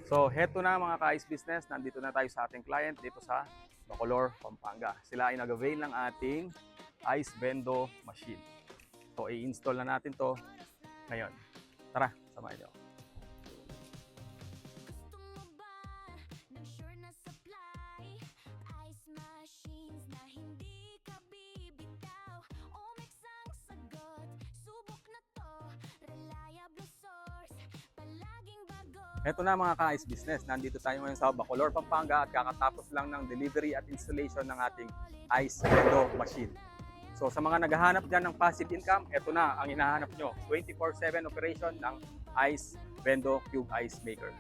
So, heto na mga ka-ice business. Nandito na tayo sa ating client dito sa Bacolor, Pampanga. Sila ay nag-avail ng ating ice vendo machine. So, i-install na natin to ngayon. Tara, samahan nyo. Ito na mga ka-ice business, nandito tayo ngayon sa Bacolor, Pampanga at kakatapos lang ng delivery at installation ng ating ice vendo machine. So sa mga naghahanap dyan ng passive income, ito na ang hinahanap nyo, 24/7 operation ng ice vendo cube ice maker.